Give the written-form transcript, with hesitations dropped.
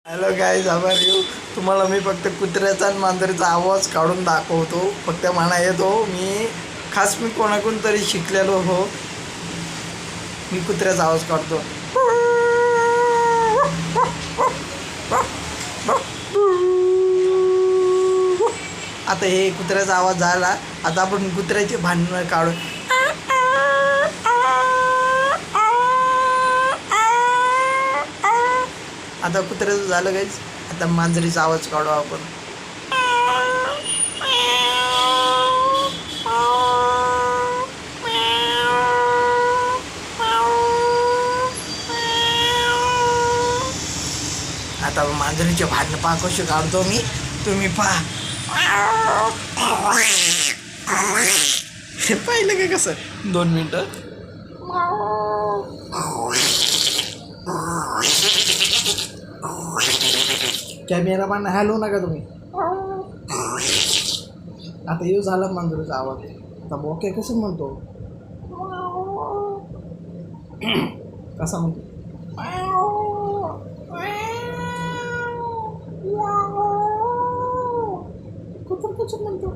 Hello guys, आभार you. तुम्हाला मी फक्त कुत्र्याचा आणि मांजरीचा आवाज काढून दाखवतो. फक्त म्हणा येतो मी कोणाकडून तरी शिकलेलो हो. मी कुत्र्याचा आवाज काढतो. आता हे कुत्र्याचा आवाज झाला. आता आपण कुत्र्याचे भांडणं काढू. आता कुत्र्याचं झालं गाईज. आता मांजरीचा आवाज काढू आपण. आता मांजरीचे भांडणं पहा कसे काढतो मी. तुम्ही पहा. हे पाहिलं का कसं. 2 मिनटं. कॅमेरा पण हॅलो नका तुम्ही. आता येऊ झाला मांजरीचा आवाज. आता बोके कसं म्हणतो. कसा म्हणतो. कुठं म्हणतो.